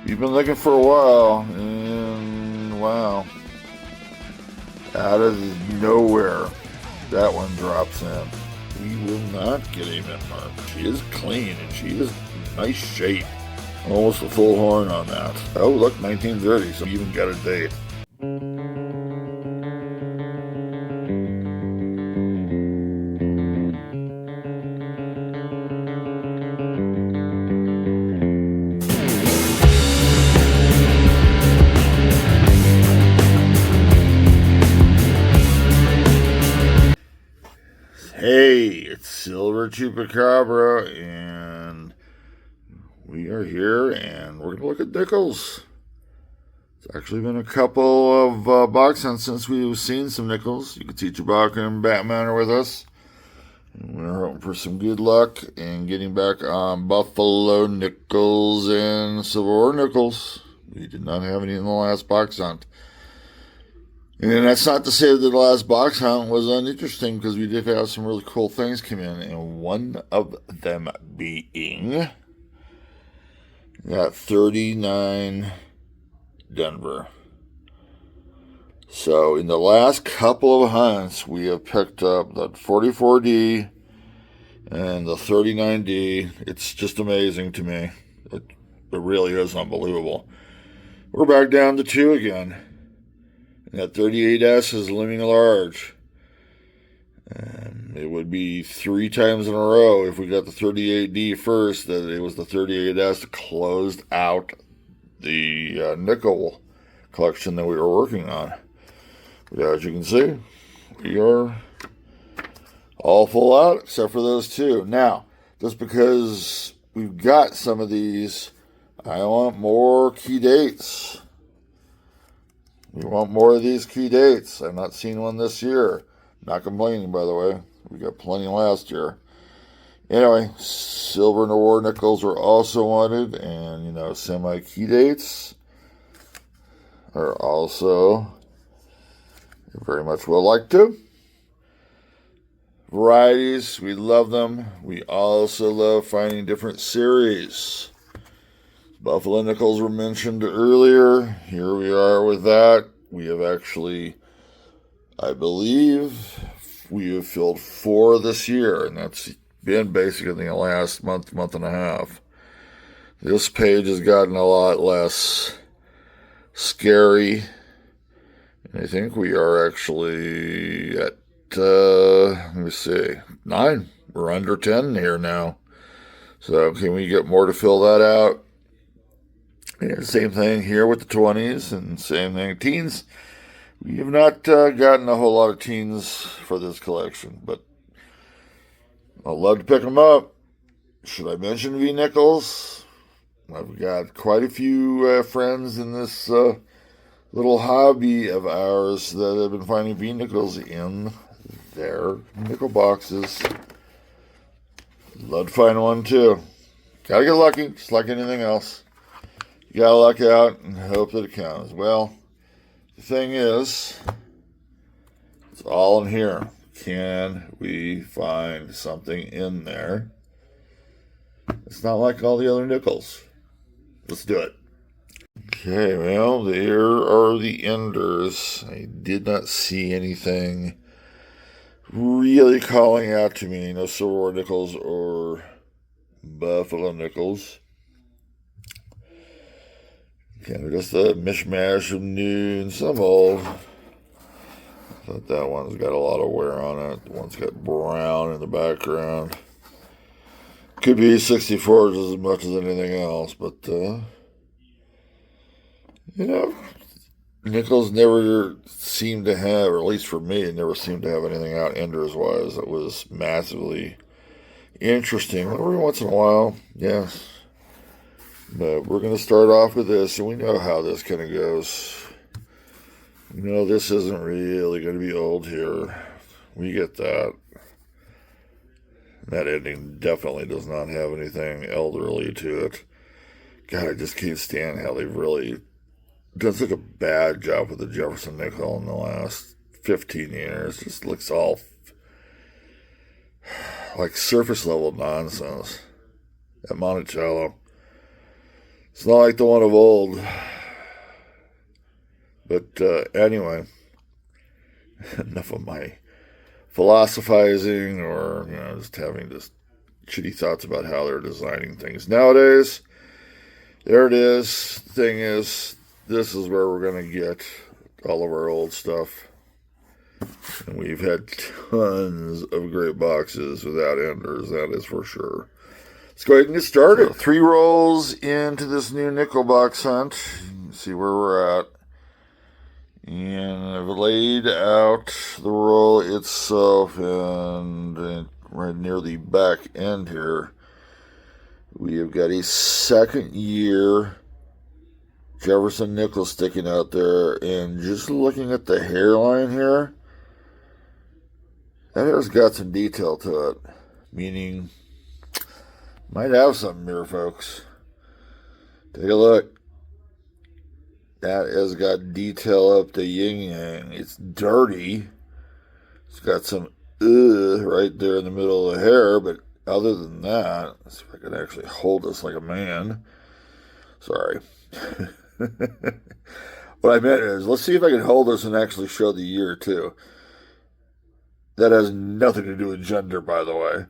You've been looking for a while, and wow, out of nowhere, that one drops in. We will not get a mint mark. She is clean, and she is in nice shape. Almost a full horn on that. Oh, look, 1930, so we even got a date. Hey, it's Silver Chupacabra, and we are here, and we're going to look at nickels. It's actually been a couple of box hunts since we've seen some nickels. You can see Chewbacca and Batman are with us. And we're hoping for some good luck and getting back on Buffalo nickels and Civil War nickels. We did not have any in the last box hunt. And that's not to say that the last box hunt was uninteresting, because we did have some really cool things come in, and one of them being that 39 Denver. So in the last couple of hunts, we have picked up the 44D and the 39D. It's just amazing to me. It really is unbelievable. We're back down to 2 again. That 38S is living large. And it would be 3 times in a row if we got the 38D first, that it was the 38S that closed out the nickel collection that we were working on. But as you can see, we are all full out except for those 2. Now, just because we've got some of these, I want more key dates. We want more of these key dates. I've not seen one this year. Not complaining, by the way. We got plenty last year. Anyway, silver and war nickels were also wanted. And, semi-key dates are also very much well liked too. Varieties, we love them. We also love finding different series. Buffalo nickels were mentioned earlier. Here we are with that. We have actually, I believe, we have filled 4 this year, and that's been basically the last month and a half. This page has gotten a lot less scary, and I think we are actually at, let me see, 9. We're under 10 here now. So can we get more to fill that out? And same thing here with the 20s, and same thing teens. We have not gotten a whole lot of teens for this collection, but I'd love to pick them up. Should I mention V-nickels? I've got quite a few friends in this little hobby of ours that have been finding V-nickels in their nickel boxes. Love to find one too. Gotta get lucky, just like anything else. You gotta luck out and hope that it counts. Well, the thing is, it's all in here. Can we find something in there? It's not like all the other nickels. Let's do it. Okay, well, there are the enders. I did not see anything really calling out to me. No Civil War nickels or Buffalo nickels. Kind of just a mishmash of new and some old. I thought that one's got a lot of wear on it. The one's got brown in the background. Could be 64s as much as anything else, but, nickels never seemed to have, or at least for me, it never seemed to have anything out enders-wise that was massively interesting. Every once in a while, yes. But we're going to start off with this, and we know how this kind of goes. This isn't really going to be old here. We get that. That ending definitely does not have anything elderly to it. God, I just can't stand how they've really done such a bad job with the Jefferson nickel in the last 15 years. Just looks all like surface level nonsense at Monticello. It's not like the one of old. But anyway, enough of my philosophizing or just having just shitty thoughts about how they're designing things nowadays. There it is. The thing is, this is where we're going to get all of our old stuff. And we've had tons of great boxes without enders, that is for sure. Let's go ahead and get started. So 3 rolls into this new nickel box hunt. You can see where we're at. And I've laid out the roll itself, and right near the back end here, we have got a second year Jefferson nickel sticking out there, and just looking at the hairline here, that hair's got some detail to it, meaning might have something here, folks. Take a look. That has got detail up the yin-yang. It's dirty. It's got some right there in the middle of the hair, but other than that, let's see if I can actually hold this like a man. Sorry. What I meant is, let's see if I can hold this and actually show the year, too. That has nothing to do with gender, by the way.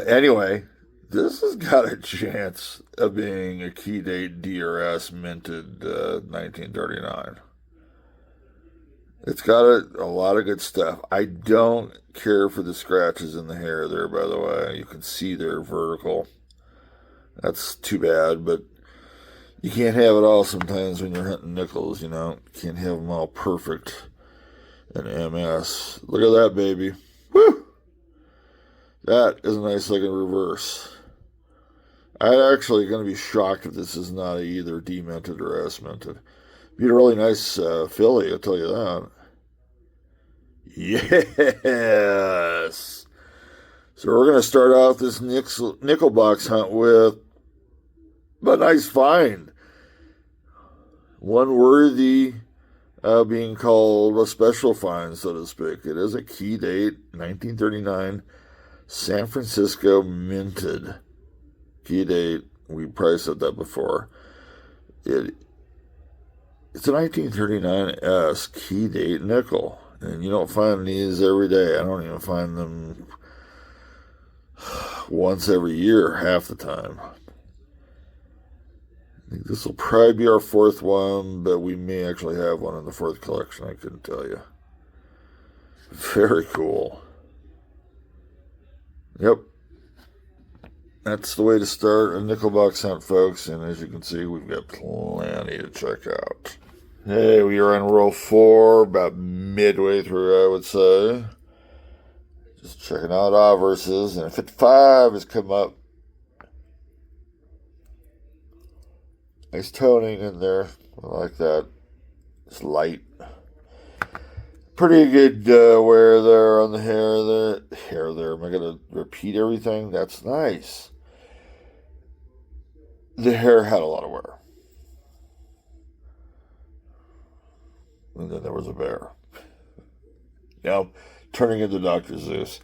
Anyway, this has got a chance of being a key date DRS minted 1939. It's got a lot of good stuff. I don't care for the scratches in the hair there, by the way. You can see they're vertical. That's too bad, but you can't have it all sometimes when you're hunting nickels, you know. You can't have them all perfect in MS. Look at that, baby. Woo! That is a nice looking reverse. I'm actually going to be shocked if this is not either demented or S-minted. Be a really nice filly, I'll tell you that. Yes! So we're going to start off this nickel box hunt with a nice find. One worthy of being called a special find, so to speak. It is a key date, 1939, San Francisco minted. Key date, we probably said that before. It's a 1939S key date nickel. And you don't find these every day. I don't even find them once every year, half the time. I think this will probably be our 4th one, but we may actually have one in the 4th collection, I couldn't tell you. Very cool. Yep. That's the way to start a nickel box hunt, folks. And as you can see, we've got plenty to check out. Hey, we are on roll 4, about midway through, I would say. Just checking out obverses, and 55 has come up. Nice toning in there. I like that. It's light. Pretty good wear there on the hair there. Am I going to repeat everything? That's nice. The hair had a lot of wear. And then there was a bear. Now, turning into Dr. Zeus.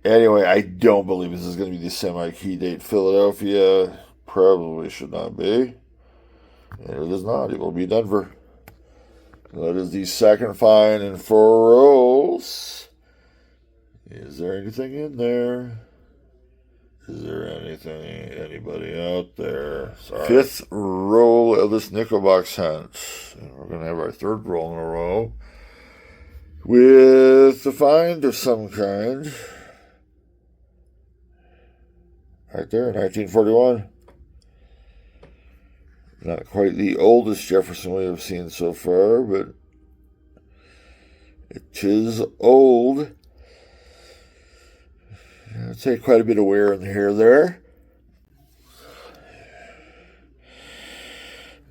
Anyway, I don't believe this is going to be the semi-key date Philadelphia. Probably should not be. And it is not. It will be Denver. That is the second find in 4 rolls. Is there anything in there? Is there anybody out there? Sorry. 5th roll of this nickel box hunt. And we're going to have our 3rd roll in a row with a find of some kind. Right there, 1941. Not quite the oldest Jefferson we have seen so far, but it is old. I'd say quite a bit of wear in the hair there.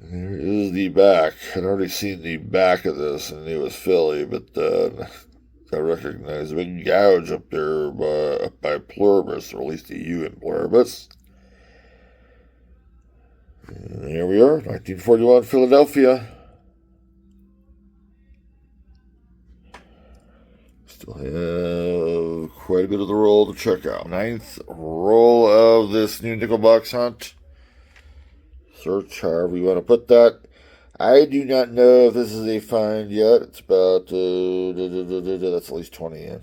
There is the back. I'd already seen the back of this and it was Philly, but I recognize a big gouge up there by pluribus, or at least the U in pluribus. And here we are, 1941 Philadelphia. Still have quite a bit of the roll to check out. Ninth roll of this new nickel box hunt. Search, however you want to put that. I do not know if this is a find yet. It's about, that's at least 20 in.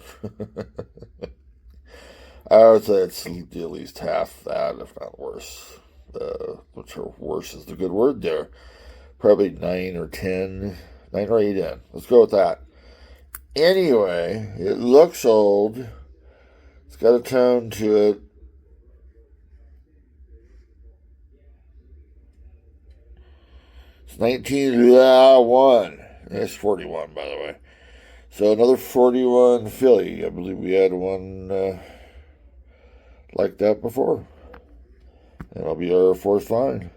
I would say it's at least half that, if not worse. Which are worse is the good word there. Probably 9 or 10, 9 or 8 in. Let's go with that. Anyway, it looks old. It's got a tone to it. It's 1901. It's 41, by the way. So another 41 Philly. I believe we had one like that before. And it'll be our fourth find.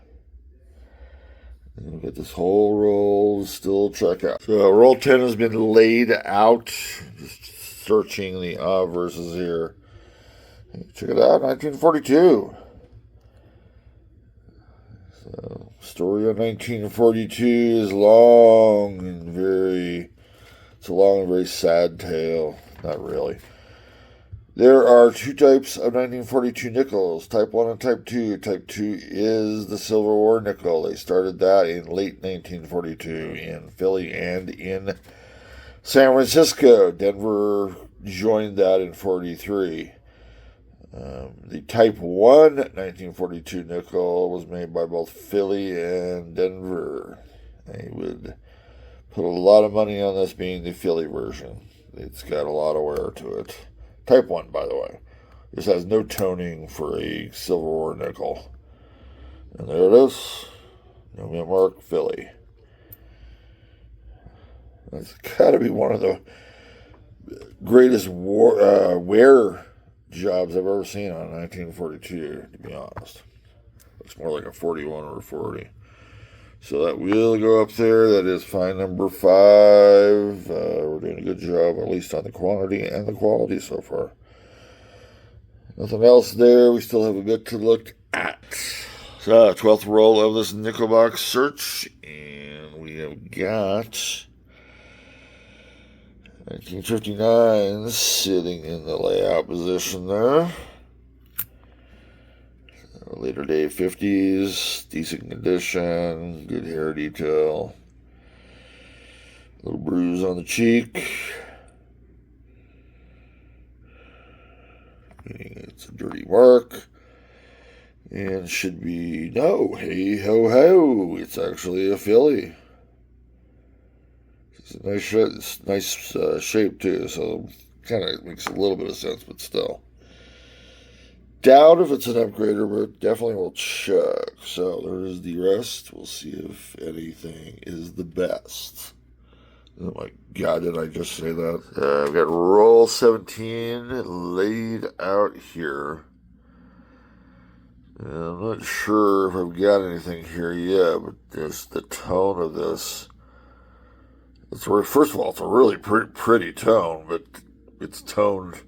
And we'll get this whole roll still check out. So roll 10 has been laid out. Just searching the verses here. Check it out, 1942. So story of 1942 is long and it's a long and very sad tale. Not really. There are two types of 1942 nickels, Type 1 and Type 2. Type 2 is the Civil War nickel. They started that in late 1942 in Philly and in San Francisco. Denver joined that in 43. The Type 1 1942 nickel was made by both Philly and Denver. They would put a lot of money on this being the Philly version. It's got a lot of wear to it. Type 1, by the way. This has no toning for a Civil War nickel. And there it is. No mint mark, Philly. That's got to be one of the greatest wear jobs I've ever seen on 1942, to be honest. Looks more like a 41 or a 40. So that will go up there. That is find number 5. We're doing a good job, at least on the quantity and the quality so far. Nothing else there. We still have a bit to look at. So, 12th roll of this nickel box search. And we have got 1959 sitting in the layout position there. Later day 50s, decent condition, good hair detail, little bruise on the cheek. It's a dirty mark. And should be, no, hey ho ho, it's actually a Philly. It's a nice shape too, so kind of makes a little bit of sense, but still. Doubt if it's an upgrader, but definitely will check. So there's the rest. We'll see if anything is the best. Oh my God, did I just say that? I've got roll 17 laid out here. And I'm not sure if I've got anything here yet, but just the tone of this. First of all, it's a really pretty tone, but it's toned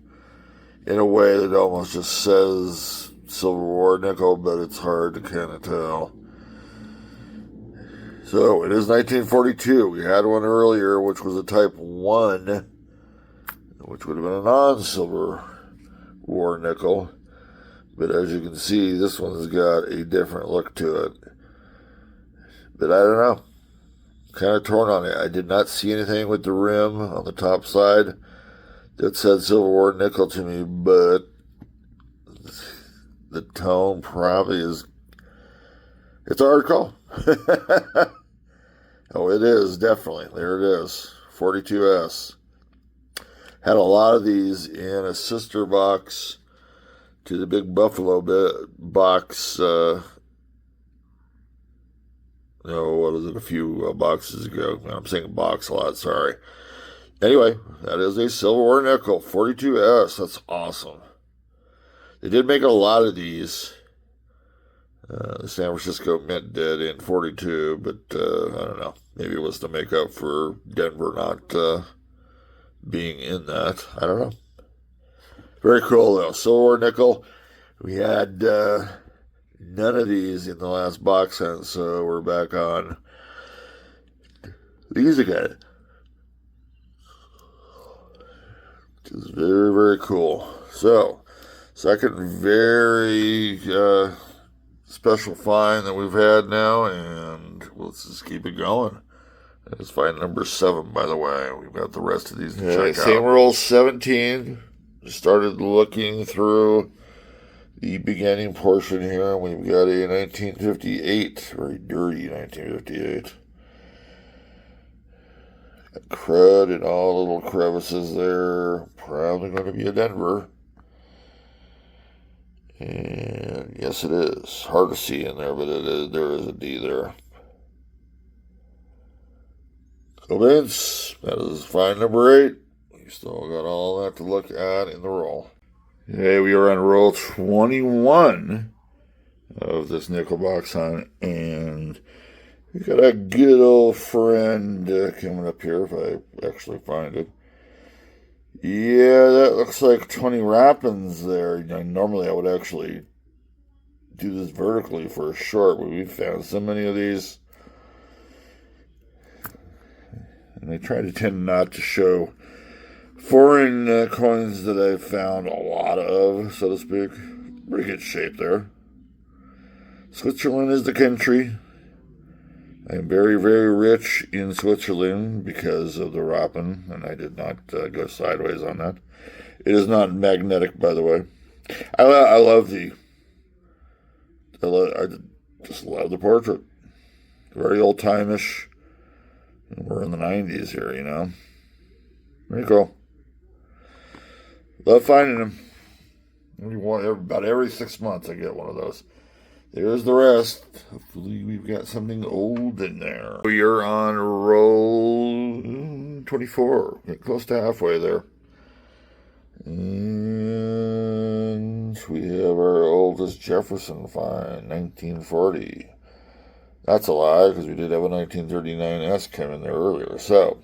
in a way that almost just says Civil War nickel, but it's hard to kind of tell. So it is 1942. We had one earlier, which was a Type 1, which would have been a non-Civil War nickel. But as you can see, this one's got a different look to it. But I don't know. Kind of torn on it. I did not see anything with the rim on the top side that said Civil War nickel to me, but the tone probably is, it's a hard call. Oh, it is, definitely. There it is, 42S. Had a lot of these in a sister box to the big Buffalo box, what is it, a few boxes ago. I'm saying box a lot, sorry. Anyway, that is a Civil War nickel, 42S. That's awesome. They did make a lot of these. The San Francisco Mint did in 42, but I don't know. Maybe it was to make up for Denver not being in that. I don't know. Very cool, though. Civil War nickel. We had none of these in the last box hunt, so we're back on these again. which is very, very cool. So, second very special find that we've had now, and let's just keep it going. It's find number 7, by the way. We've got the rest of these to check out. Same roll 17. Started looking through the beginning portion here. We've got a 1958, very dirty 1958. Crud and all little crevices there. Probably going to be a Denver. And yes, it is. Hard to see in there, but it is. There is a D there. So, Vince, that is find number 8. We still got all that to look at in the roll. Okay, we are on roll 21 of this nickel box hunt, and we got a good old friend coming up here if I actually find it. Yeah, that looks like 20 wrappings there. Normally I would actually do this vertically for a short, but we've found so many of these. And I try to tend not to show foreign coins that I've found a lot of, so to speak. Pretty good shape there. Switzerland is the country. I am very, very rich in Switzerland because of the Rappen, and I did not go sideways on that. It is not magnetic, by the way. I just love the portrait. Very old-time-ish. We're in the 90s here, you know. Very cool. Love finding them. About every 6 months I get one of those. There's the rest. Hopefully we've got something old in there. We are on roll 24. Get close to halfway there. And we have our oldest Jefferson find, 1940. That's a lie, because we did have a 1939S come in there earlier. So,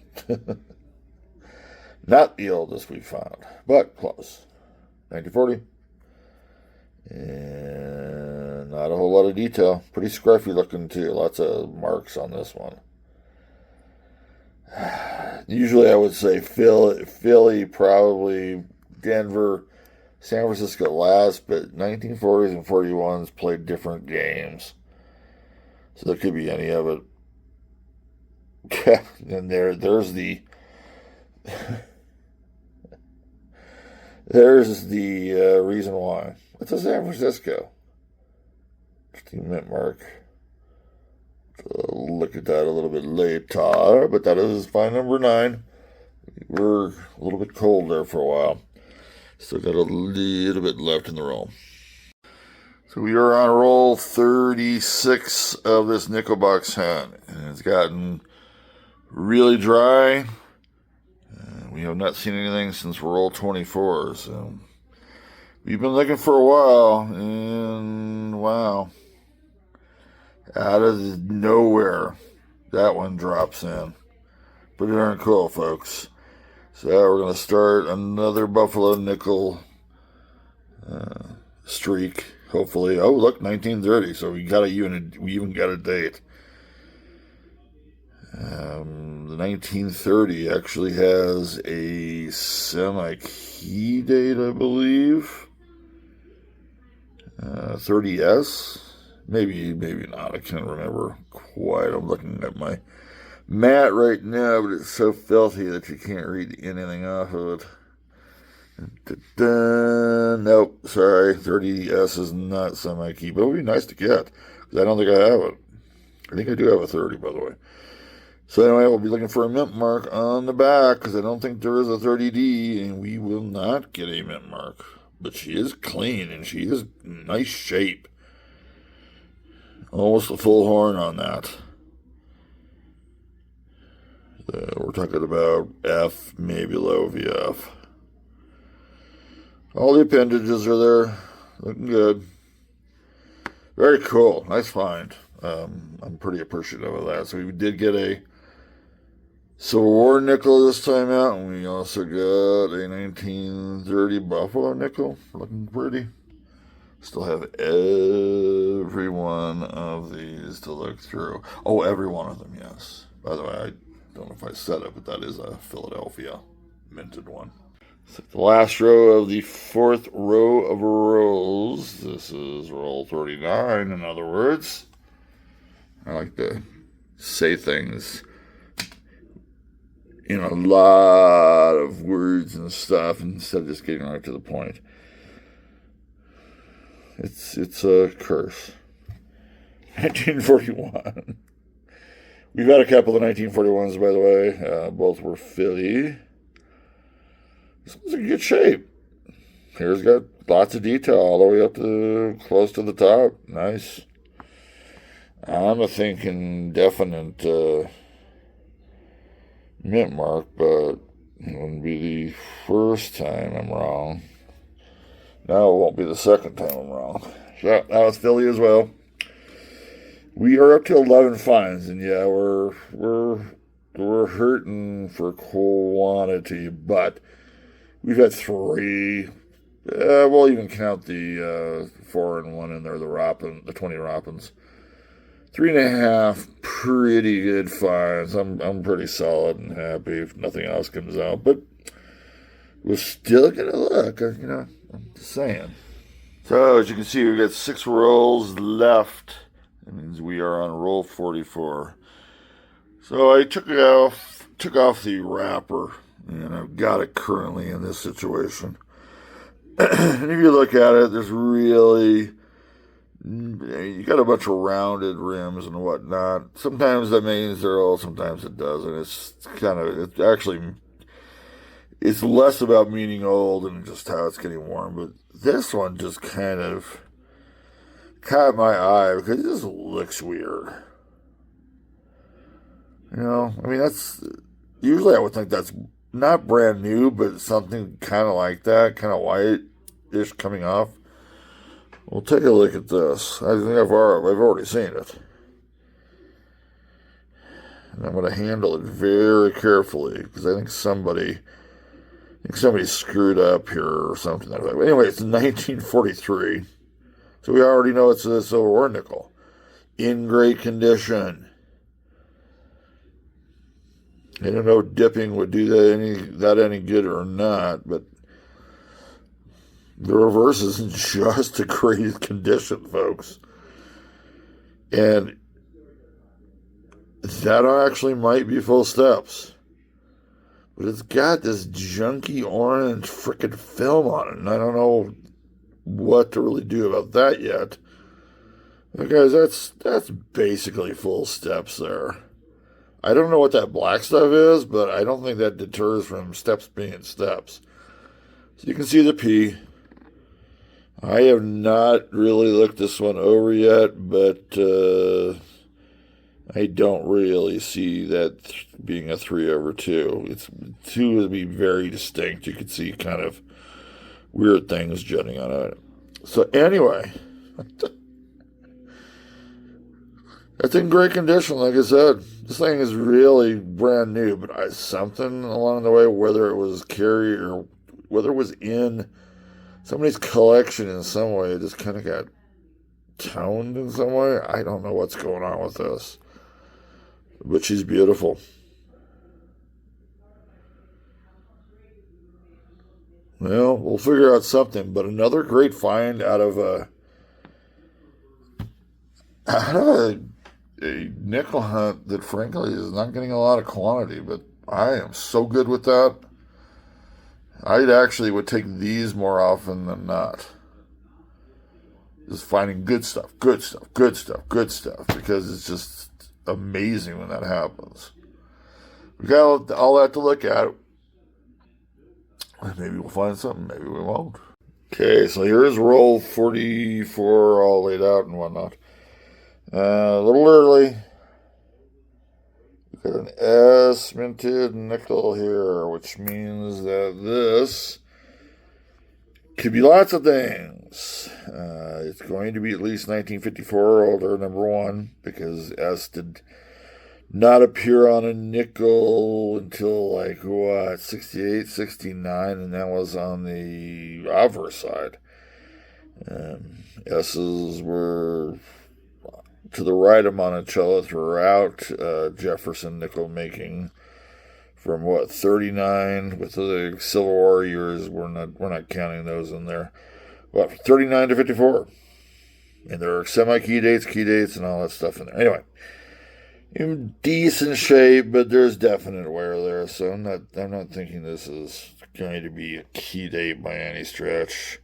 not the oldest we found, but close. 1940. And not a whole lot of detail. Pretty scruffy looking too. Lots of marks on this one. Usually I would say Philly, probably Denver, San Francisco last, but 1940s and 41s played different games. So there could be any of it. And there's the there's the reason why. It's a San Francisco. 15 mint mark. Look at that a little bit later, but that is find number 9. We're a little bit cold there for a while. Still got a little bit left in the roll. So we are on roll 36 of this nickel box hunt, and it's gotten really dry. We have not seen anything since roll 24, so we've been looking for a while, and wow, out of nowhere, that one drops in. Pretty darn cool, folks. So we're going to start another Buffalo nickel streak. Hopefully, oh look, 1930. So we even got a date. The 1930 actually has a semi-key date, I believe. 30S, maybe not. I can't remember quite. I'm looking at my mat right now, but it's so filthy that you can't read anything off of it. Nope, sorry, 30S is not semi-key, but it would be nice to get, because I don't think I have it. I think I do have a 30, by the way. So anyway, we'll be looking for a mint mark on the back, because I don't think there is a 30D, and we will not get a mint mark. But she is clean, and she is nice shape. Almost a full horn on that. We're talking about F, maybe low VF. All the appendages are there, looking good. Very cool, nice find. I'm pretty appreciative of that. So we did get a Civil War nickel this time out, and we also got a 1930 Buffalo nickel, looking pretty. Still have every one of these to look through. Oh, every one of them, yes. By the way, I don't know if I said it, but that is a Philadelphia minted one. So the last row of the fourth row of rolls. This is roll 39, in other words. I like to say things in a lot of words and stuff instead of just getting right to the point. It's a curse. 1941. We've had a couple of 1941s, by the way. Both were Philly. This one's in good shape. Here's got lots of detail all the way up to close to the top. Nice. I'm thinking definite mint mark, but it wouldn't be the first time I'm wrong. Now it won't be the second time I'm wrong. So that was Philly as well. We are up to 11 finds, and yeah, we're hurting for quantity, but we've had 3. We'll even count the 4 and 1 in there, the 20 Robins. 3.5 pretty good finds. I'm pretty solid and happy if nothing else comes out, but we're still gonna look. I'm just saying. So as you can see, we've got 6 rolls left. That means we are on roll 44. So I took off the wrapper, and I've got it currently in this situation. And if you look at it, there's really, you got a bunch of rounded rims and whatnot. Sometimes that means they're old, sometimes it doesn't. It's less about meaning old and just how it's getting worn. But this one just kind of caught my eye because it just looks weird. That's usually I would think that's not brand new, but something kind of like that, kind of white-ish coming off. We'll take a look at this. I think I've already seen it. And I'm going to handle it very carefully because I think somebody screwed up here or something like that. But anyway, it's 1943. So we already know it's a silver or nickel. In great condition. I don't know if dipping would do that any good or not, but the reverse is in just a great condition, folks. And that actually might be full steps. But it's got this junky orange frickin' film on it, and I don't know what to really do about that yet. But guys, that's basically full steps there. I don't know what that black stuff is, but I don't think that deters from steps being steps. So you can see the P. I have not really looked this one over yet, but I don't really see that being a 3/2. 2 would be very distinct. You could see kind of weird things jutting on it. So anyway, it's in great condition, like I said. This thing is really brand new, but something along the way, whether it was carried or whether it was in somebody's collection in some way, it just kind of got toned in some way. I don't know what's going on with this. But she's beautiful. Well, we'll figure out something. But another great find out of a nickel hunt that frankly is not getting a lot of quantity, but I am so good with that. I actually would take these more often than not. Just finding good stuff, because it's just amazing when that happens. We got all that to look at. Maybe we'll find something, maybe we won't. Okay, so here is roll 44 all laid out and whatnot. A little early. We've got an S minted nickel here, which means that this could be lots of things. It's going to be at least 1954 or older, number one, because S did not appear on a nickel until 68, 69, and that was on the obverse side. S's were to the right of Monticello throughout Jefferson nickel making from what, 39 with the Civil War years. We're not counting those in there. What, 39 to 54. And there are semi-key dates, and all that stuff in there. Anyway, in decent shape, but there's definite wear there, so I'm not thinking this is going to be a key date by any stretch.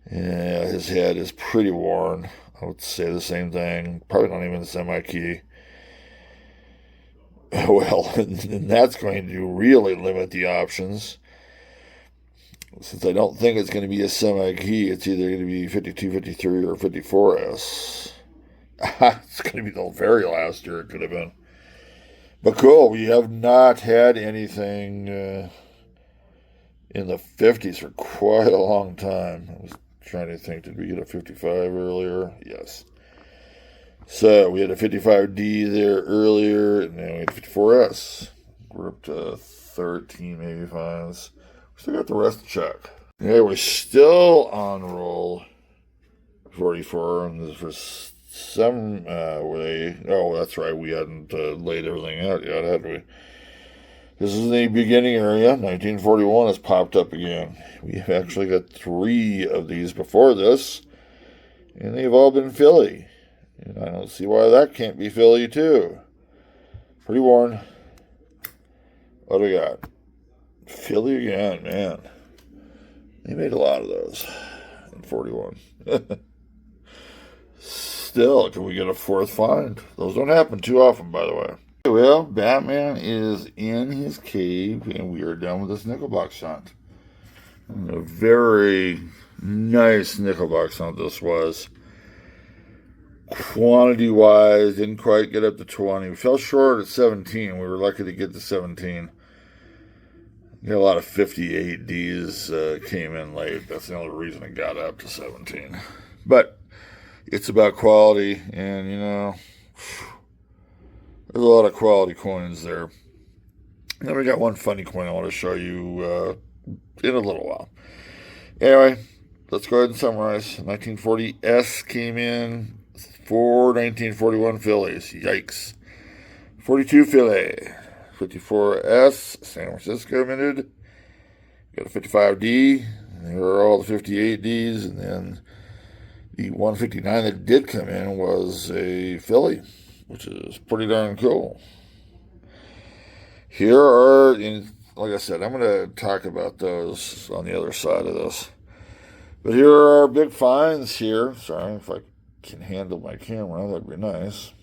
Yeah, his head is pretty worn. I would say the same thing. Probably not even a semi-key. Well, and that's going to really limit the options. Since I don't think it's going to be a semi-key, it's either going to be 52, 53, or 54S. It's going to be the very last year it could have been. But cool, we have not had anything in the 50s for quite a long time. I was trying to think, did we get a 55 earlier? Yes. So we had a 55D there earlier, and then we had 54S. We're up to 13, maybe 5s. Still got the rest to check. Yeah, we're still on roll 44, and this was some way. Oh, that's right, we hadn't laid everything out yet, had we? This is the beginning area. 1941 has popped up again. We've actually got 3 of these before this, and they've all been Philly. And I don't see why that can't be Philly, too. Pretty worn. What do we got? Philly again, man. They made a lot of those in 41. Still, can we get a 4th find? Those don't happen too often, by the way. Well, Batman is in his cave, and we are done with this nickel box hunt. And a very nice nickel box hunt this was. Quantity-wise, didn't quite get up to 20. We fell short at 17. We were lucky to get to 17. A lot of 58Ds came in late. That's the only reason it got up to 17. But it's about quality, and, there's a lot of quality coins there. Then we got one funny coin I want to show you in a little while. Anyway, let's go ahead and summarize. 1940S came in, 4 1941 Phillies. Yikes. 42 Philly. 54S, San Francisco minted. Got a 55D. There are all the 58Ds. And then the 159 that did come in was a Philly, which is pretty darn cool. Here are, like I said, I'm going to talk about those on the other side of this. But here are our big finds here. Sorry, if I can handle my camera, that'd be nice.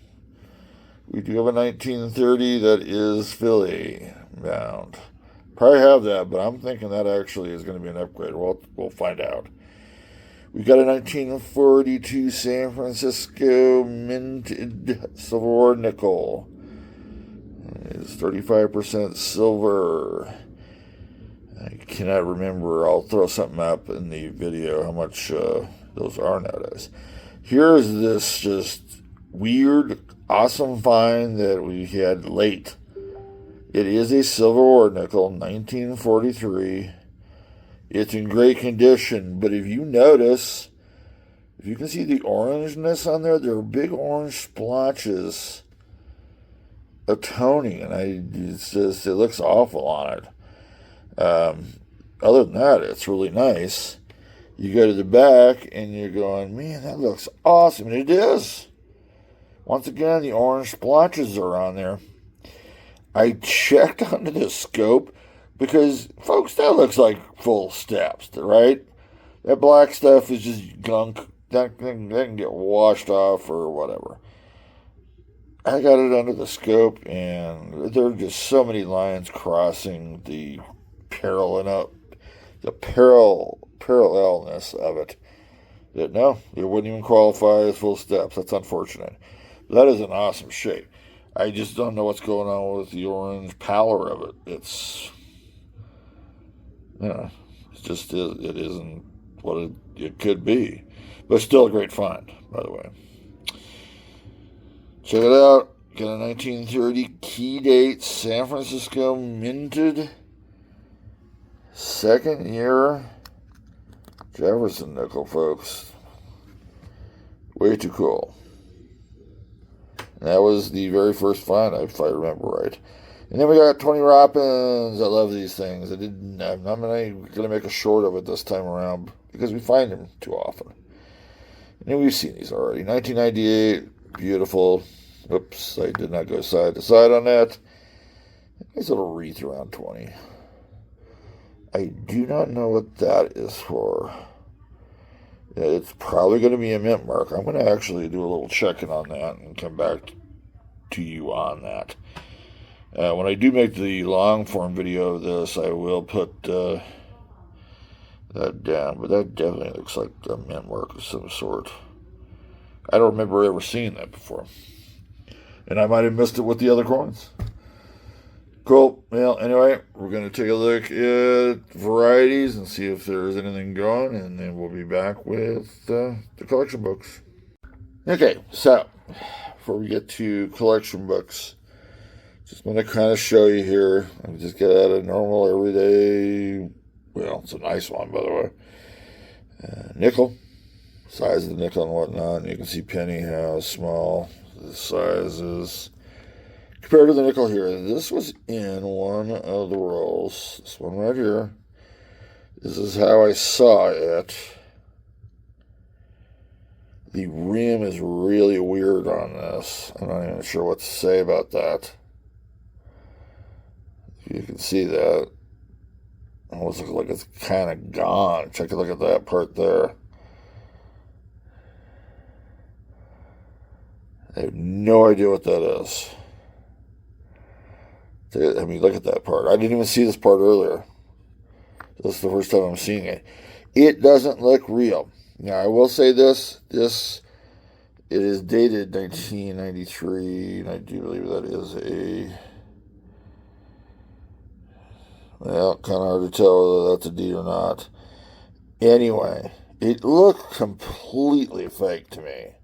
We do have a 1930 that is Philly bound. Probably have that, but I'm thinking that actually is going to be an upgrade. We'll find out. We got a 1942 San Francisco minted Civil War nickel. It's 35% silver. I cannot remember. I'll throw something up in the video how much those are nowadays. Here's this just weird, awesome find that we had late. It is a Civil War nickel, 1943. It's in great condition, but if you notice, if you can see the orangeness on there, there are big orange splotches of toning, and it looks awful on it. Other than that, it's really nice. You go to the back, and you're going, man, that looks awesome, and it is. Once again, the orange splotches are on there. I checked under the scope because, folks, that looks like full steps, right? That black stuff is just gunk. That can get washed off or whatever. I got it under the scope, and there are just so many lines crossing the parallelness of it that, no, it wouldn't even qualify as full steps. That's unfortunate. That is an awesome shape. I just don't know what's going on with the orange pallor of it. It's, it's just, it isn't what it could be. But still a great find, by the way. Check it out. Got a 1930 key date, San Francisco minted. 2nd year Jefferson nickel, folks. Way too cool. That was the very first find, if I remember right. And then we got Tony Robbins. I love these things. I'm not going to make a short of it this time around because we find them too often. And we've seen these already. 1998, beautiful. Oops, I did not go side to side on that. Nice little wreath around 20. I do not know what that is for. It's probably going to be a mint mark. I'm going to actually do a little checking on that and come back to you on that. When I do make the long form video of this, I will put that down. But that definitely looks like a mint mark of some sort. I don't remember ever seeing that before. And I might have missed it with the other coins. Cool. Well, anyway, we're going to take a look at varieties and see if there's anything going, and then we'll be back with the collection books. Okay, so before we get to collection books, just want to kind of show you here. I just get out a normal, everyday, well, it's a nice one, by the way. Nickel, size of the nickel and whatnot. You can see penny, how small the size is. Compared to the nickel here, this was in one of the rolls. This one right here. This is how I saw it. The rim is really weird on this. I'm not even sure what to say about that. You can see that. It almost looks like it's kind of gone. Take a look at that part there. I have no idea what that is. I mean, look at that part. I didn't even see this part earlier. This is the first time I'm seeing it. It doesn't look real. Now, I will say this. It is dated 1993, and I do believe that is well, kind of hard to tell whether that's a D or not. Anyway, it looked completely fake to me.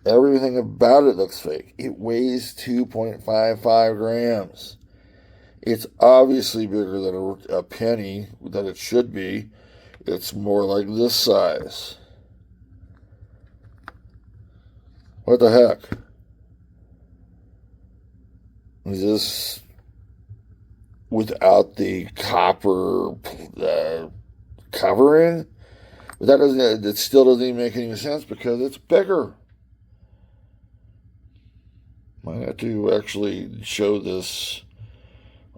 Everything about it looks fake. It weighs 2.55 grams. It's obviously bigger than a penny that it should be. It's more like this size. What the heck? Is this without the copper covering? But it still doesn't even make any sense because it's bigger. Might have to actually show this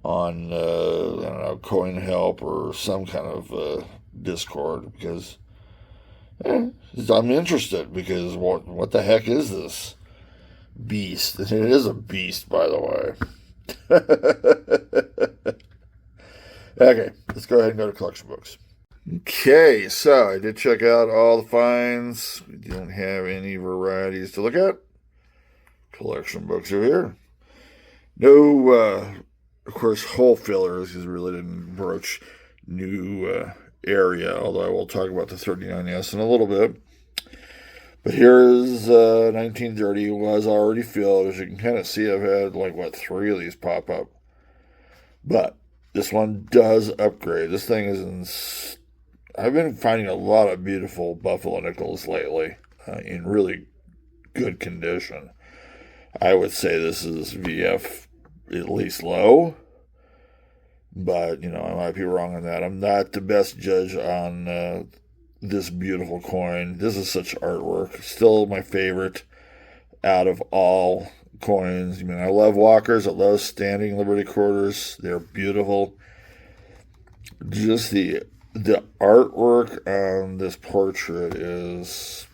on, I don't know, Coin Help or some kind of Discord because I'm interested because what the heck is this beast? It is a beast, by the way. Okay, let's go ahead and go to collection books. Okay, so I did check out all the finds. We don't have any varieties to look at. Collection books are here. No, of course, hole fillers because we really didn't broach new area, although I will talk about the 39S in a little bit. But here's 1930. It was already filled. As you can kind of see, I've had, 3 of these pop up. But this one does upgrade. This thing is I've been finding a lot of beautiful buffalo nickels lately in really good condition. I would say this is VF at least low, but, I might be wrong on that. I'm not the best judge on this beautiful coin. This is such artwork. Still my favorite out of all coins. I love walkers. I love standing Liberty quarters. They're beautiful. Just the artwork on this portrait is,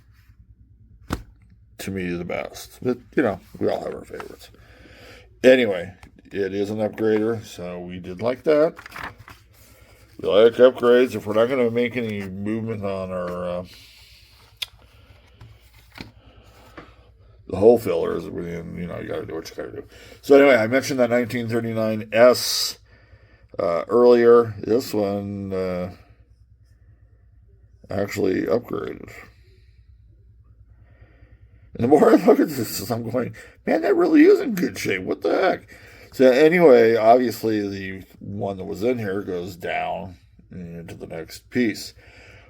to me, the best. But, we all have our favorites. Anyway, it is an upgrader, so we did like that. We like upgrades. If we're not going to make any movement on our the hole fillers, you got to do what you got to do. So anyway, I mentioned that 1939S earlier. This one actually upgraded. And the more I look at this, I'm going, man, that really is in good shape. What the heck? So anyway, obviously the one that was in here goes down into the next piece.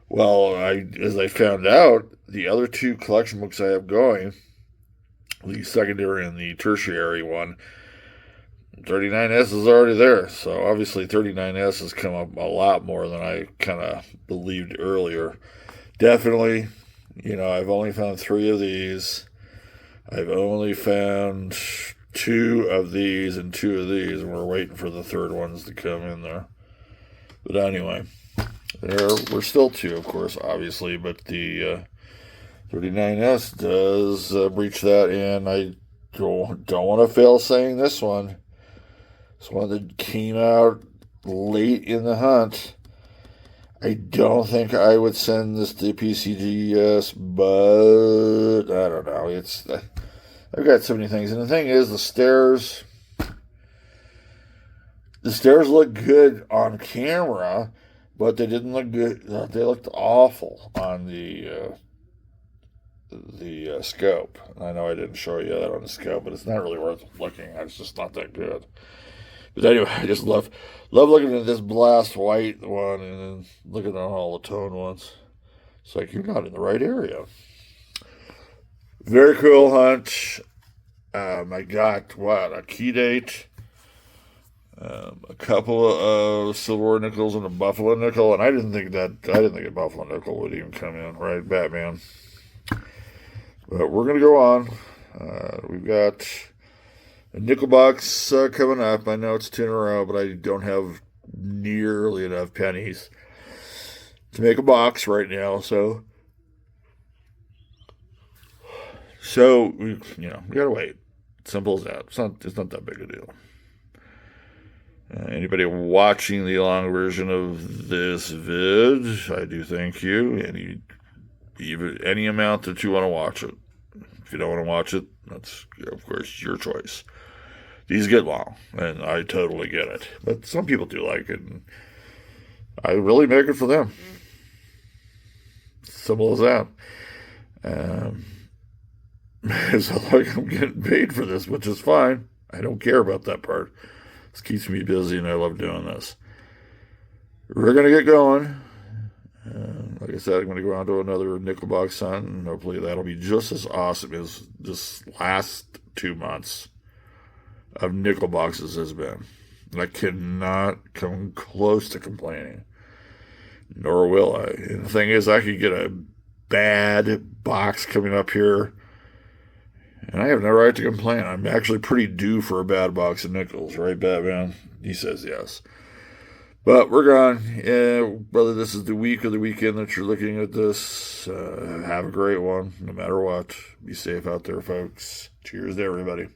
Well, as I found out, the other 2 collection books I have going, the secondary and the tertiary one, 39S is already there. So obviously 39S has come up a lot more than I kind of believed earlier. Definitely, I've only found 3 of these. I've only found 2 of these and 2 of these, and we're waiting for the third ones to come in there. But anyway, we're still 2, of course, obviously, but the 39S does breach that, and I don't want to fail saying this one. This one that came out late in the hunt. I don't think I would send this to PCGS, but I don't know. I've got so many things, and the thing is, the stairs look good on camera, but they didn't look good. They looked awful on the scope. I know I didn't show you that on the scope, but it's not really worth looking at. It's just not that good. But anyway, I just love looking at this blast white one and then looking at all the tone ones. It's like, you're not in the right area. Very cool hunt. I got, a key date, a couple of silver nickels and a buffalo nickel, and I didn't think a buffalo nickel would even come in, right, Batman? But we're going to go on. We've got a nickel box coming up. I know it's 2 in a row, but I don't have nearly enough pennies to make a box right now. So we gotta wait. Simple as that. It's not that big a deal. Anybody watching the long version of this vid, I do thank you. Any amount that you want to watch it. If you don't want to watch it, that's, of course, your choice. These get long, and I totally get it. But some people do like it, and I really make it for them. Simple as that. It's not like I'm getting paid for this, which is fine. I don't care about that part. This keeps me busy, and I love doing this. We're going to get going. Like I said, I'm going to go on to another nickel box hunt, and hopefully that'll be just as awesome as this last 2 months of nickel boxes has been. And I cannot come close to complaining, nor will I. And the thing is, I could get a bad box coming up here, and I have no right to complain. I'm actually pretty due for a bad box of nickels, right, Batman? He says yes. But we're gone. Whether this is the week or the weekend that you're looking at this, have a great one, no matter what. Be safe out there, folks. Cheers to everybody.